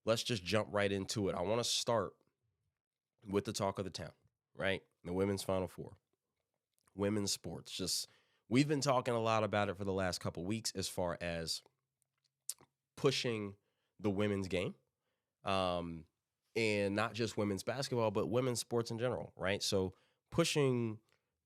let's just jump right into it. I want to start with the talk of the town, right? The women's Final Four, women's sports. Just we've been talking a lot about it for the last couple weeks as far as pushing the women's game, and not just women's basketball, but women's sports in general, right? So pushing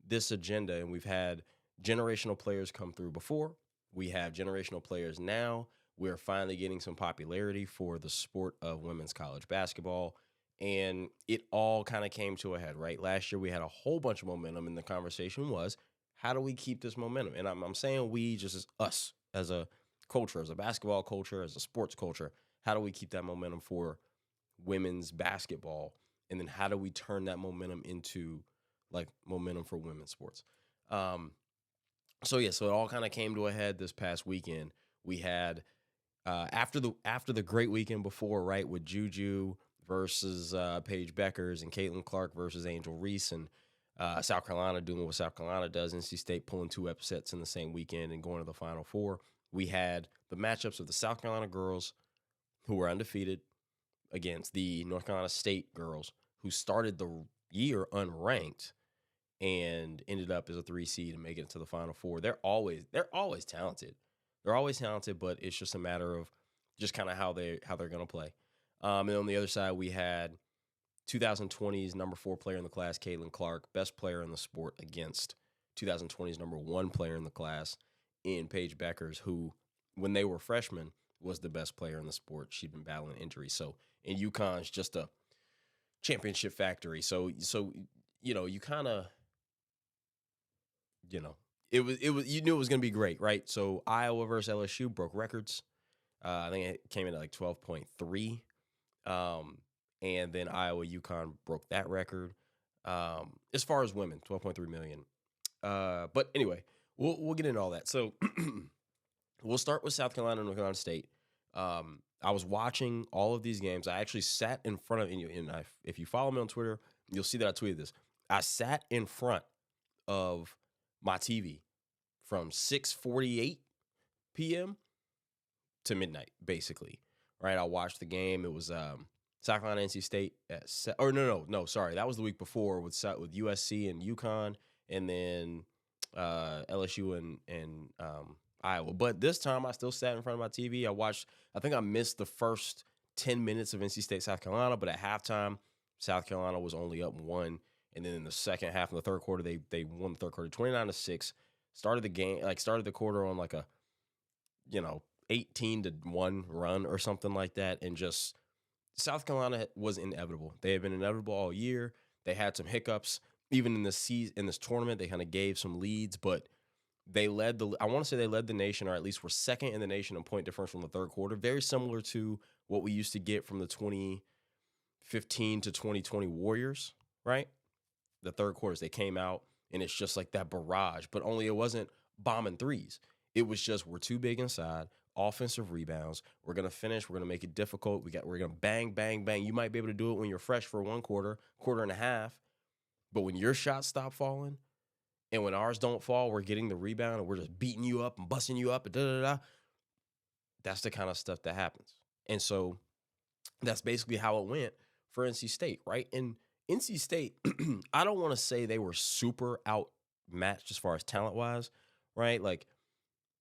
this agenda, and we've had generational players come through before. We have generational players now. We're finally getting some popularity for the sport of women's college basketball. And it all kind of came to a head, right? Last year, we had a whole bunch of momentum, and the conversation was, how do we keep this momentum? And I'm saying we, just as us, as a culture, as a basketball culture, as a sports culture, how do we keep that momentum for women's basketball? And then how do we turn that momentum into like momentum for women's sports? So it all kind of came to a head this past weekend. We had after the great weekend before, right, with Juju versus Paige Bueckers and Caitlin Clark versus Angel Reese, and South Carolina doing what South Carolina does, NC State pulling 2 upsets in the same weekend and going to the Final Four. We had the matchups of the South Carolina girls, who were undefeated, against the North Carolina State girls, who started the year unranked and ended up as a 3 seed and making it to the Final Four. They're always talented. They're always talented, but it's just a matter of just kind of how they're going to play. And on the other side, we had 2020's number 4 player in the class, Caitlin Clark, best player in the sport, against 2020's number 1 player in the class in Paige Bueckers, who, when they were freshmen, was the best player in the sport. She'd been battling injuries. So, and UConn's just a championship factory. So you kind of, it was you knew it was going to be great, right? So Iowa versus LSU broke records. I think it came in at like 12.3. And then Iowa UConn broke that record. As far as women, 12.3 million. But anyway, we'll get into all that. So we'll start with South Carolina and North Carolina State. I was watching all of these games. I actually sat in front of, and if you follow me on Twitter, you'll see that I tweeted this. I sat in front of my TV from 6:48 p.m. to midnight, basically. Right? I watched the game. It was South Carolina, NC State at sorry, that was the week before with USC and UConn, and then LSU and Iowa. But this time I still sat in front of my TV. I think I missed the first 10 minutes of NC State, South Carolina, but at halftime, South Carolina was only up 1. And then in the second half of the third quarter, they won the third quarter 29-6. Started the quarter on like a 18-1 run or something like that. And just South Carolina was inevitable. They have been inevitable all year. They had some hiccups. Even in this tournament, they kind of gave some leads, but I want to say they led the nation, or at least were second in the nation in point differential in the third quarter. Very similar to what we used to get from the 2015 to 2020 Warriors, right? The third quarters, they came out, and it's just like that barrage, but only it wasn't bombing threes. It was just, we're too big inside, offensive rebounds. We're going to finish. We're going to make it difficult. We're going to bang, bang, bang. You might be able to do it when you're fresh for one quarter and a half, but when your shots stop falling, and when ours don't fall, we're getting the rebound and we're just beating you up and busting you up and da-da-da. That's the kind of stuff that happens. And so that's basically how it went for NC State, right? And NC State, I don't want to say they were super outmatched as far as talent-wise, right? Like,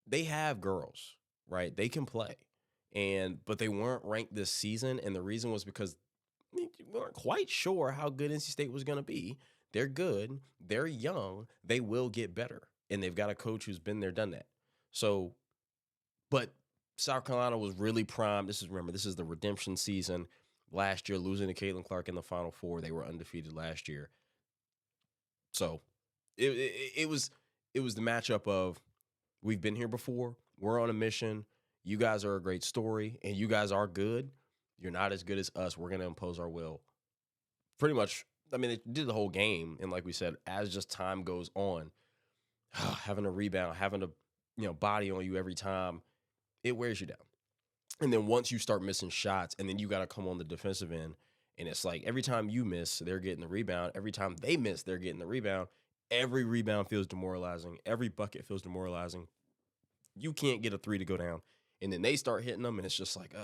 they have girls, right? They can play. But they weren't ranked this season, and the reason was because we weren't quite sure how good NC State was going to be. They're good. They're young. They will get better. And they've got a coach who's been there, done that. So, but South Carolina was really primed. This is the redemption season. Last year, losing to Caitlin Clark in the Final Four. They were undefeated last year. So it was the matchup of, we've been here before. We're on a mission. You guys are a great story, and you guys are good. You're not as good as us. We're going to impose our will. Pretty much. I mean, they did the whole game, and like we said, as just time goes on, having a rebound, having a body on you every time, it wears you down. And then once you start missing shots, and then you got to come on the defensive end, and it's like every time you miss, they're getting the rebound. Every time they miss, they're getting the rebound. Every rebound feels demoralizing. Every bucket feels demoralizing. You can't get a 3 to go down, and then they start hitting them, and it's just like,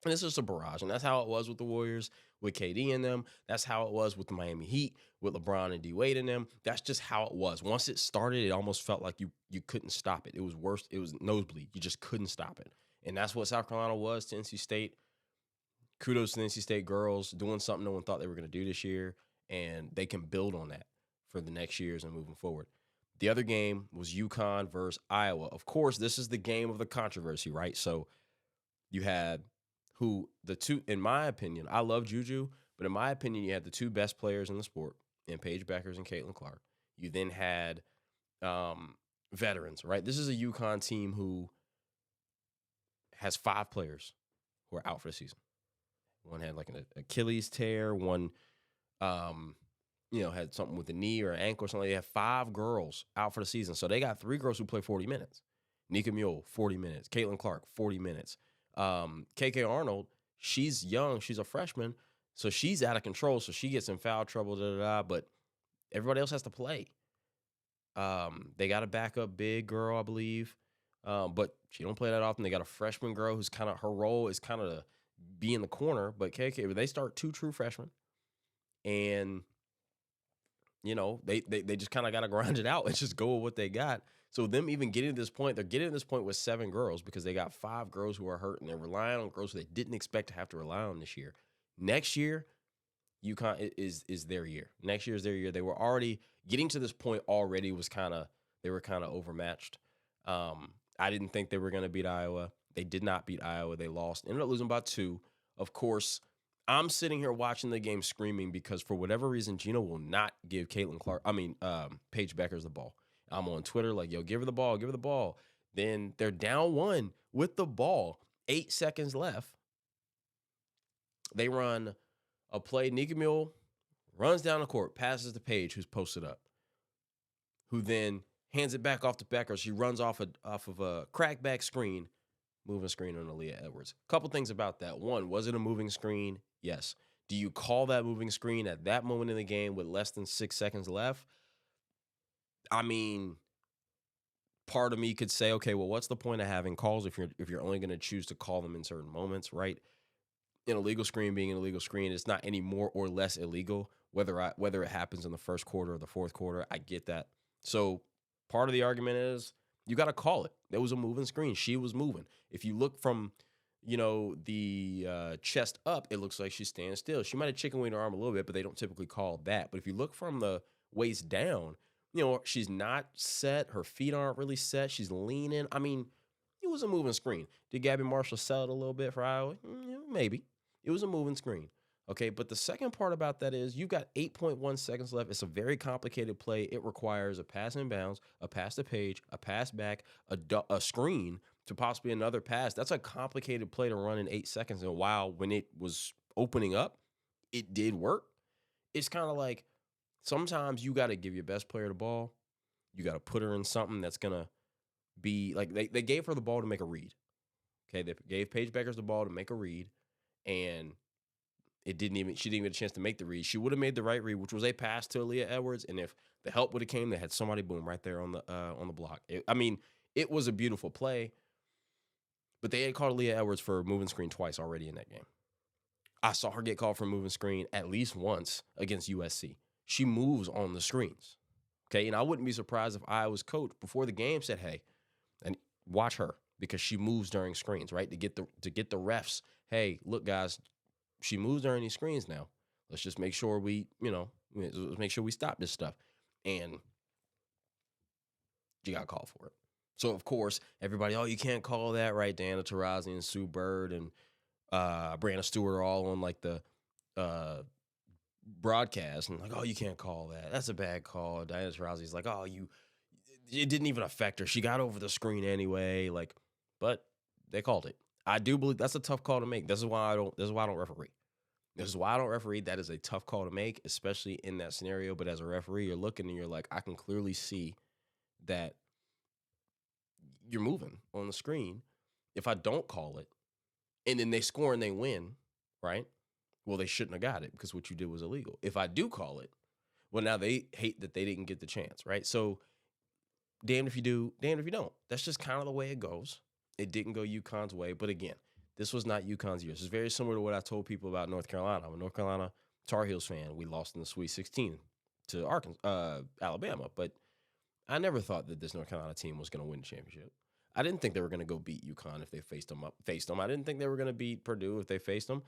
And it's just a barrage. And that's how it was with the Warriors, with KD in them. That's how it was with the Miami Heat, with LeBron and D Wade in them. That's just how it was. Once it started, it almost felt like you couldn't stop it. It was worse. It was nosebleed. You just couldn't stop it. And that's what South Carolina was to NC State. Kudos to the NC State girls doing something no one thought they were going to do this year. And they can build on that for the next years and moving forward. The other game was UConn versus Iowa. Of course, this is the game of the controversy, right? So you had in my opinion, I love Juju, but in my opinion, you had the two best players in the sport in Paige Bueckers and Caitlin Clark. You then had veterans, right? This is a UConn team who has 5 players who are out for the season. One had like an Achilles tear. One, had something with the knee or ankle or something. They have 5 girls out for the season. So they got 3 girls who play 40 minutes. Nika Mule, 40 minutes. Caitlin Clark, 40 minutes. KK Arnold, she's young. She's a freshman. So she's out of control. So she gets in foul trouble, but everybody else has to play. They got a backup big girl, I believe. But she don't play that often. They got a freshman girl who's her role is kind of to be in the corner. But KK, they start 2 true freshmen. And, they just kind of got to grind it out and just go with what they got. So them even getting to this point, they're getting to this point with 7 girls because they got 5 girls who are hurt, and they're relying on girls who they didn't expect to have to rely on this year. Next year, UConn is their year. Next year is their year. They were already getting to this point already they were kind of overmatched. I didn't think they were going to beat Iowa. They did not beat Iowa. They lost. Ended up losing by 2. Of course, I'm sitting here watching the game screaming because for whatever reason, Gino will not give Paige Bueckers the ball. I'm on Twitter like, yo, give her the ball, give her the ball. Then they're down 1 with the ball, 8 seconds left. They run a play. Nika Mule runs down the court, passes to Paige, who's posted up, who then hands it back off to Becker. She runs off of a crackback screen, moving screen on Aaliyah Edwards. Couple things about that. One, was it a moving screen? Yes. Do you call that moving screen at that moment in the game with less than 6 seconds left? I mean, part of me could say, okay, well, what's the point of having calls if you're only going to choose to call them in certain moments, right? An illegal screen being an illegal screen, it's not any more or less illegal, whether it happens in the first quarter or the fourth quarter. I get that. So part of the argument is you got to call it. There was a moving screen. She was moving. If you look from, the chest up, it looks like she's standing still. She might have chicken winged her arm a little bit, but they don't typically call that. But if you look from the waist down, she's not set. Her feet aren't really set. She's leaning. I mean, it was a moving screen. Did Gabby Marshall sell it a little bit for Iowa? Maybe. It was a moving screen. Okay, but the second part about that is you've got 8.1 seconds left. It's a very complicated play. It requires a pass in bounds, a pass to Paige, a pass back, a screen to possibly another pass. That's a complicated play to run in 8 seconds. And while when it was opening up, it did work. It's kind of like sometimes you got to give your best player the ball. You got to put her in something that's going to be like they gave her the ball to make a read. Okay, they gave Paige Bueckers the ball to make a read, and she didn't even get a chance to make the read. She would have made the right read, which was a pass to Aaliyah Edwards, and if the help would have came, they had somebody boom right there on the block. It was a beautiful play, but they had called Aaliyah Edwards for a moving screen twice already in that game. I saw her get called for a moving screen at least once against USC. She moves on the screens. Okay, and I wouldn't be surprised if Iowa's coach before the game said, "Hey, and watch her because she moves during screens, right? To get the refs, hey, look, guys, she moves during these screens now. Let's just make sure let's make sure we stop this stuff." And you got called for it. So of course, everybody, you can't call that, right? Diana Taurasi and Sue Bird and Brianna Stewart are all on like the broadcast and like, you can't call that. That's a bad call. Diana Taurasi's like, it didn't even affect her. She got over the screen anyway. Like, but they called it. I do believe that's a tough call to make. This is why I don't referee. This is why I don't referee. That is a tough call to make, especially in that scenario. But as a referee, you're looking and you're like, I can clearly see that you're moving on the screen. If I don't call it, and then they score and they win, right? Well, they shouldn't have got it because what you did was illegal. If I do call it, well, now they hate that they didn't get the chance, right? So damned if you do, damned if you don't. That's just kind of the way it goes. It didn't go UConn's way. But again, This was not UConn's year. This is very similar to what I told people about North Carolina. I'm a North Carolina Tar Heels fan. We lost in the Sweet 16 to Alabama, but I never thought that this North Carolina team was going to win the championship. I didn't think they were going to go beat UConn if they faced them. I didn't think they were going to beat Purdue if they faced them.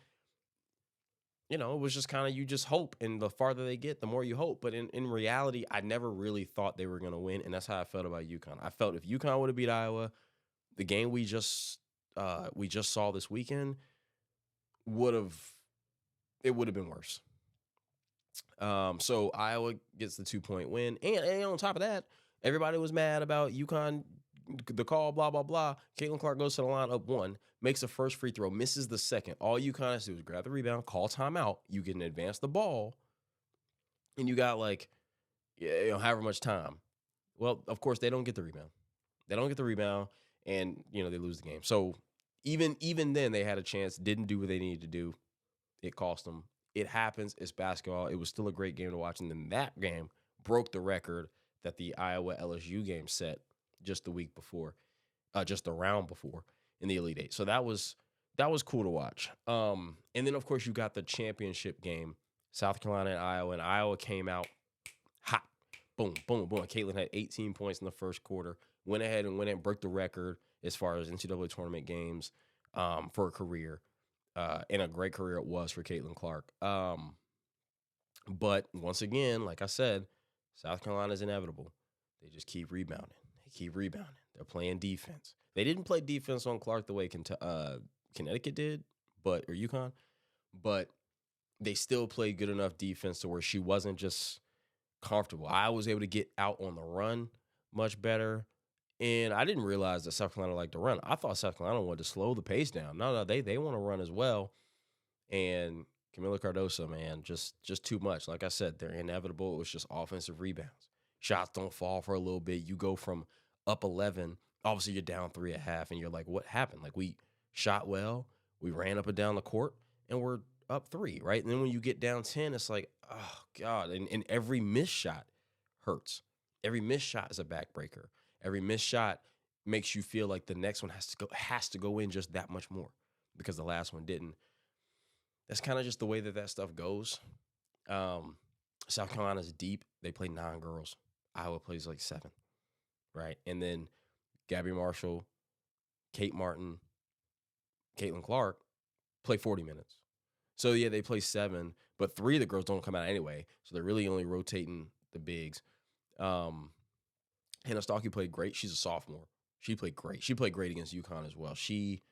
It was just kind of, you just hope, and the farther they get, the more you hope. But in reality, I never really thought they were going to win, and that's how I felt about UConn. I felt if UConn would have beat Iowa, the game we just saw this weekend would have been worse. So Iowa gets the 2-point win, and on top of that, everybody was mad about UConn, the call, blah blah blah. Caitlin Clark goes to the line up 1, makes the first free throw, misses the second. All UConn has to do is grab the rebound, call timeout. You can advance the ball, and you got however much time. Well, of course they don't get the rebound. And they lose the game. So even then they had a chance, didn't do what they needed to do. It cost them. It happens. It's basketball. It was still a great game to watch. And then that game broke the record that the Iowa LSU game set just the week before, just the round before in the Elite Eight. So that was cool to watch. And then, of course, you got the championship game, South Carolina and Iowa came out hot. Boom, boom, boom. Caitlin had 18 points in the first quarter. Went ahead and broke the record as far as NCAA tournament games for a career. And a great career it was for Caitlin Clark. But once again, like I said, South Carolina is inevitable. They just keep rebounding. They're playing defense. They didn't play defense on Clark the way Connecticut did, or UConn, but they still played good enough defense to where she wasn't just comfortable. I was able to get out on the run much better. And I didn't realize that South Carolina liked to run. I thought South Carolina wanted to slow the pace down. No, they want to run as well. And Camila Cardoso, man, just too much. Like I said, they're inevitable. It was just offensive rebounds. Shots don't fall for a little bit. You go from up 11, obviously you're down 3 at half, and you're like, what happened? Like, we shot well, we ran up and down the court, and we're up 3, right? And then when you get down 10, it's like, oh, God. And every missed shot hurts. Every missed shot is a backbreaker. Every missed shot makes you feel like the next one has to go in just that much more because the last one didn't. That's kind of just the way that stuff goes. South Carolina's deep. They play 9 girls. Iowa plays like 7, right? And then Gabby Marshall, Kate Martin, Caitlin Clark play 40 minutes. So, yeah, they play 7, but 3 of the girls don't come out anyway. So they're really only rotating the bigs. Hannah Stalky played great. She's a sophomore. She played great. She played great against UConn as well. She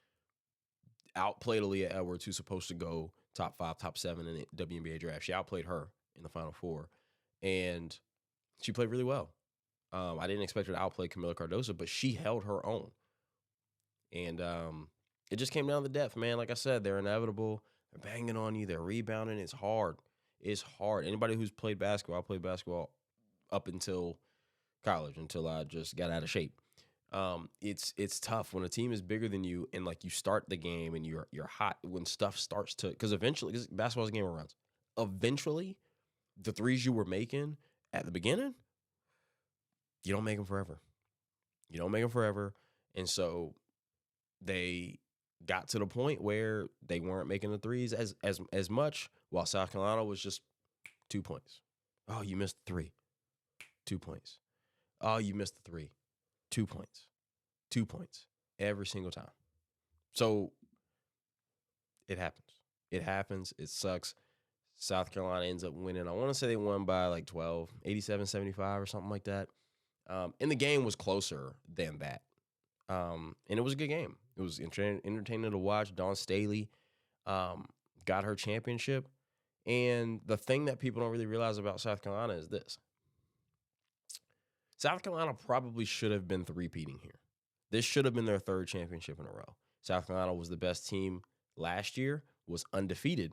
outplayed Aaliyah Edwards, who's supposed to go top 5, top 7 in the WNBA draft. She outplayed her in the Final Four, and she played really well. I didn't expect her to outplay Camila Cardoso, but she held her own. And it just came down to the depth, man. Like I said, they're inevitable. They're banging on you. They're rebounding. It's hard. It's hard. Anybody who's played basketball, I played basketball up until college, until I just got out of shape. It's tough when a team is bigger than you and like you start the game and you're hot when stuff starts to, because eventually, because basketball's a game of runs. Eventually, the threes you were making at the beginning, you don't make them forever. And so they got to the point where they weren't making the threes as much, while South Carolina was just 2 points. Oh, you missed 3. 2 points. Oh, you missed the 3. 2 points. 2 points. Every single time. So it happens. It sucks. South Carolina ends up winning. I want to say they won by like 12, 87-75 or something like that. And the game was closer than that. And it was a good game. It was entertaining to watch. Dawn Staley got her championship. And the thing that people don't really realize about South Carolina is this. South Carolina probably should have been three-peating here. This should have been their 3rd championship in a row. South Carolina was the best team last year, was undefeated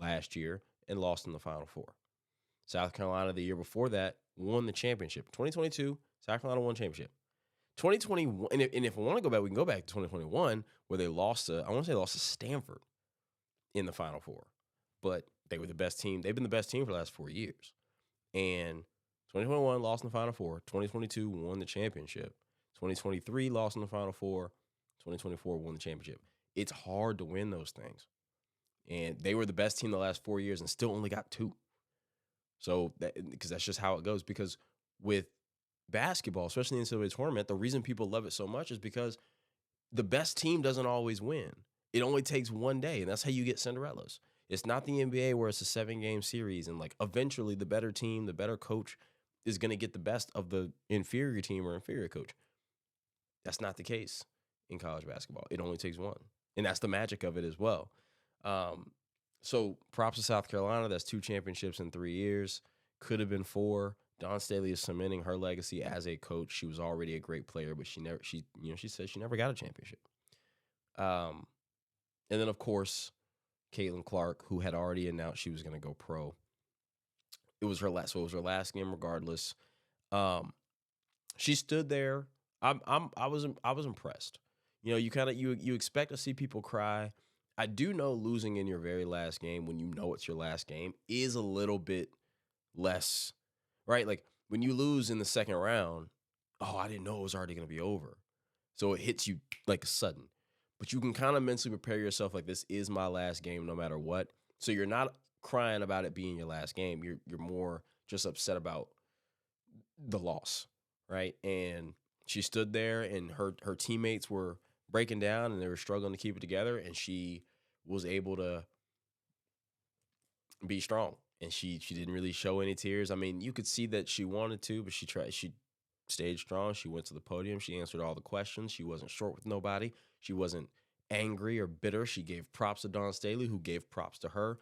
last year, and lost in the Final Four. South Carolina the year before that won the championship. 2022, South Carolina won the championship. 2021, and if we want to go back, we can go back to 2021, where they lost to Stanford in the Final Four. But they were the best team. They've been the best team for the last 4 years. And 2021 lost in the Final Four. 2022 won the championship. 2023 lost in the Final Four. 2024 won the championship. It's hard to win those things. And they were the best team the last 4 years and still only got 2. So because that's just how it goes. Because with basketball, especially in the NCAA tournament, the reason people love it so much is because the best team doesn't always win. It only takes one day, and that's how you get Cinderellas. It's not the NBA where it's a 7-game series, and like eventually the better team, the better coach is going to get the best of the inferior team or inferior coach. That's not the case in college basketball. It only takes one, and that's the magic of it as well. So props to South Carolina. That's 2 championships in 3 years. Could have been 4. Dawn Staley is cementing her legacy as a coach. She was already a great player, but she said she never got a championship. And then of course, Caitlin Clark, who had already announced she was going to go pro. It was her last game regardless. She stood there. I was impressed. You know, you expect to see people cry. I do know losing in your very last game when you know it's your last game is a little bit less, right? Like when you lose in the second round, oh, I didn't know it was already going to be over. So it hits you like sudden. But you can kind of mentally prepare yourself like this is my last game no matter what. So you're not crying about it being your last game. You're more just upset about the loss, right? And she stood there and her teammates were breaking down and they were struggling to keep it together, and she was able to be strong. And she didn't really show any tears. I mean, you could see that she wanted to, but she stayed strong. She went to the podium. She answered all the questions. She wasn't short with nobody. She wasn't angry or bitter. She gave props to Dawn Staley, who gave props to her.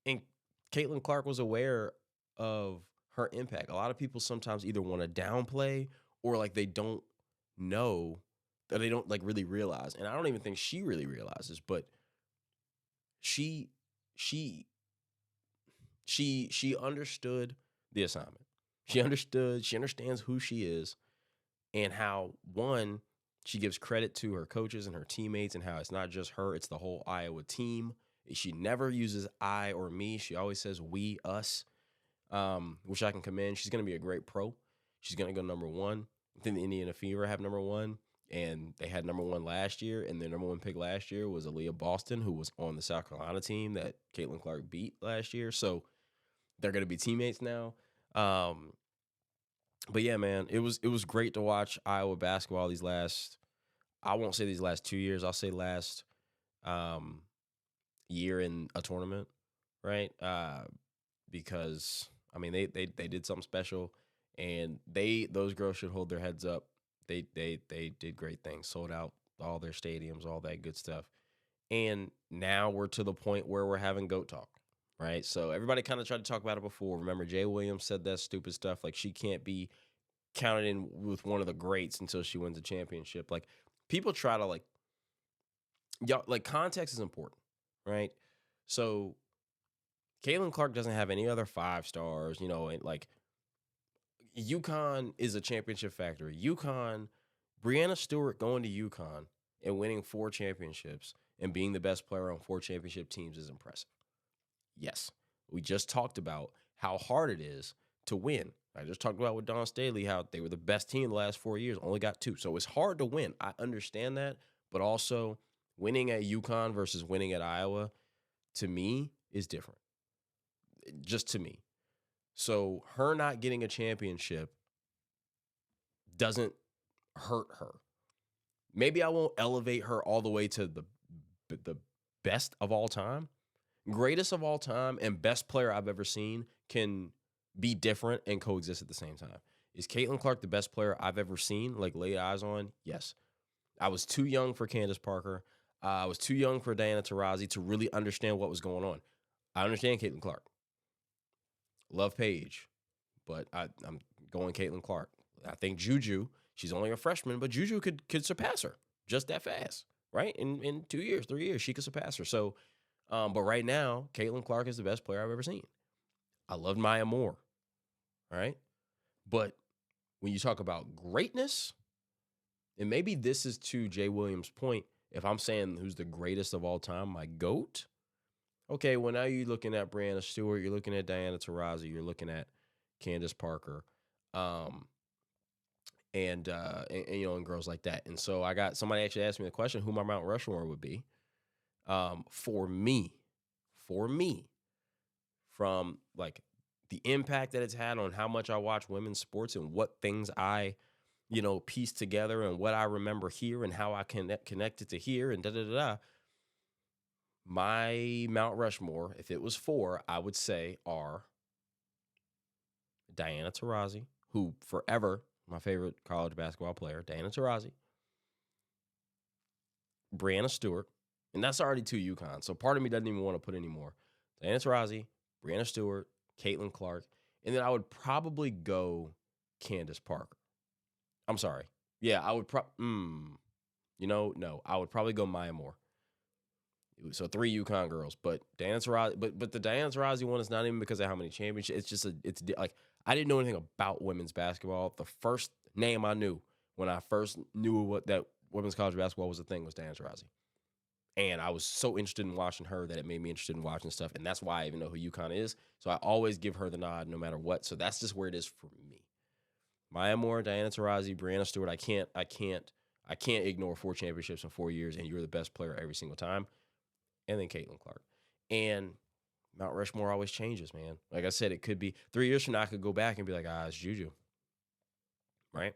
And Caitlin Clark was aware of her impact. A lot of people sometimes either want to downplay or like they don't know, that they don't like really realize. And I don't even think she really realizes, but she understood the assignment. She understands who she is and how, one, she gives credit to her coaches and her teammates and how it's not just her, it's the whole Iowa team. She never uses I or me. She always says we, us, which I can commend. She's going to be a great pro. She's going to go number 1. I think the Indiana Fever have number 1, and they had number 1 last year, and their number 1 pick last year was Aaliyah Boston, who was on the South Carolina team that Caitlin Clark beat last year. So they're going to be teammates now. But yeah, man, it was great to watch Iowa basketball I won't say these last 2 years. I'll say last year in a tournament, right? Because I mean they did something special, and those girls should hold their heads up. They did great things, sold out all their stadiums, all that good stuff. And now we're to the point where we're having GOAT talk, right? So everybody kind of tried to talk about it before. Remember, Jay Williams said that stupid stuff, like she can't be counted in with one of the greats until she wins a championship. Like people try to like context is important, right? So Caitlin Clark doesn't have any other 5 stars, you know, and like UConn is a championship factory. Brianna Stewart going to UConn and winning 4 championships and being the best player on 4 championship teams is impressive. Yes, we just talked about how hard it is to win. I just talked about with Dawn Staley how they were the best team the last 4 years, only got 2. So it's hard to win. I understand that, but also winning at UConn versus winning at Iowa, to me, is different. Just to me. So her not getting a championship doesn't hurt her. Maybe I won't elevate her all the way to the best of all time. Greatest of all time and best player I've ever seen can be different and coexist at the same time. Is Caitlin Clark the best player I've ever seen, like laid eyes on? Yes. I was too young for Candace Parker. I was too young for Diana Taurasi to really understand what was going on. I understand Caitlin Clark. Love Paige, but I'm going Caitlin Clark. I think Juju, she's only a freshman, but Juju could surpass her just that fast, right? In 2 years, 3 years, she could surpass her. So, but right now, Caitlin Clark is the best player I've ever seen. I love Maya Moore, all right? But when you talk about greatness, and maybe this is to Jay Williams' point, if I'm saying who's the greatest of all time, my GOAT, okay, well, now you're looking at Brianna Stewart, you're looking at Diana Taurasi, you're looking at Candace Parker, and you know, and girls like that. And so somebody actually asked me the question who my Mount Rushmore would be. For me, from like the impact that it's had on how much I watch women's sports and what things I, piece together and what I remember here and how I connect it to here and da da da da. My Mount Rushmore, if it was 4, I would say are Diana Taurasi, who forever my favorite college basketball player, Diana Taurasi, Brianna Stewart, and that's already 2 UConn. So part of me doesn't even want to put any more. Diana Taurasi, Brianna Stewart, Caitlin Clark, and then I would probably go Candace Parker. I'm sorry. Yeah, I would no, I would probably go Maya Moore. So 3 UConn girls, but Diana Taurasi, but the Diana Taurasi one is not even because of how many championships. It's just it's like I didn't know anything about women's basketball. The first name I knew when I first knew what that women's college basketball was a thing was Diana Taurasi. And I was so interested in watching her that it made me interested in watching stuff. And that's why I even know who UConn is. So I always give her the nod no matter what. So that's just where it is for me. Maya Moore, Diana Taurasi, Brianna Stewart. I can't ignore 4 championships in 4 years, and you're the best player every single time. And then Caitlin Clark. And Mount Rushmore always changes, man. Like I said, it could be 3 years from now, I could go back and be like, it's Juju. Right?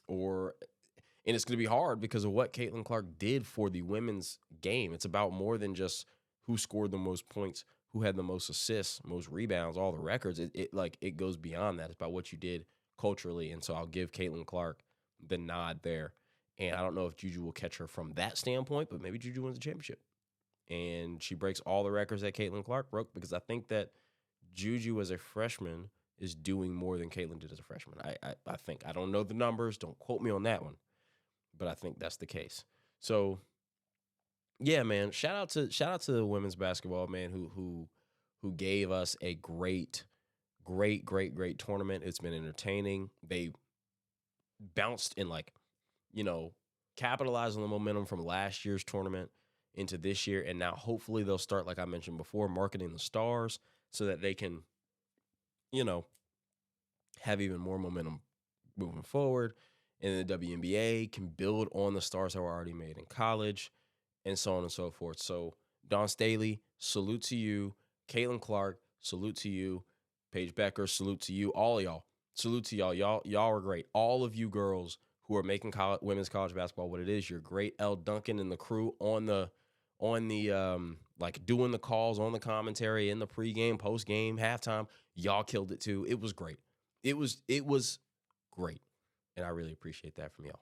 And it's going to be hard because of what Caitlin Clark did for the women's game. It's about more than just who scored the most points, who had the most assists, most rebounds, all the records. It goes beyond that. It's about what you did culturally. And so I'll give Caitlin Clark the nod there. And I don't know if Juju will catch her from that standpoint, but maybe Juju wins the championship. And she breaks all the records that Caitlin Clark broke, because I think that Juju as a freshman is doing more than Caitlin did as a freshman. I think. I don't know the numbers. Don't quote me on that one. But I think that's the case. So, yeah, man. Shout out to the women's basketball, man, who gave us a great tournament. It's been entertaining. They bounced and capitalized on the momentum from last year's tournament into this year, and now hopefully they'll start, like I mentioned before, marketing the stars so that they can, have even more momentum moving forward. And the WNBA can build on the stars that were already made in college, and so on and so forth. So, Dawn Staley, salute to you. Caitlin Clark, salute to you. Paige Bueckers, salute to you. All of y'all, salute to y'all. Y'all are great. All of you girls who are making women's college basketball what it is. You're great. Elle Duncan and the crew on the doing the calls, on the commentary, in the pregame, postgame, halftime. Y'all killed it too. It was great. It was great. And I really appreciate that from y'all.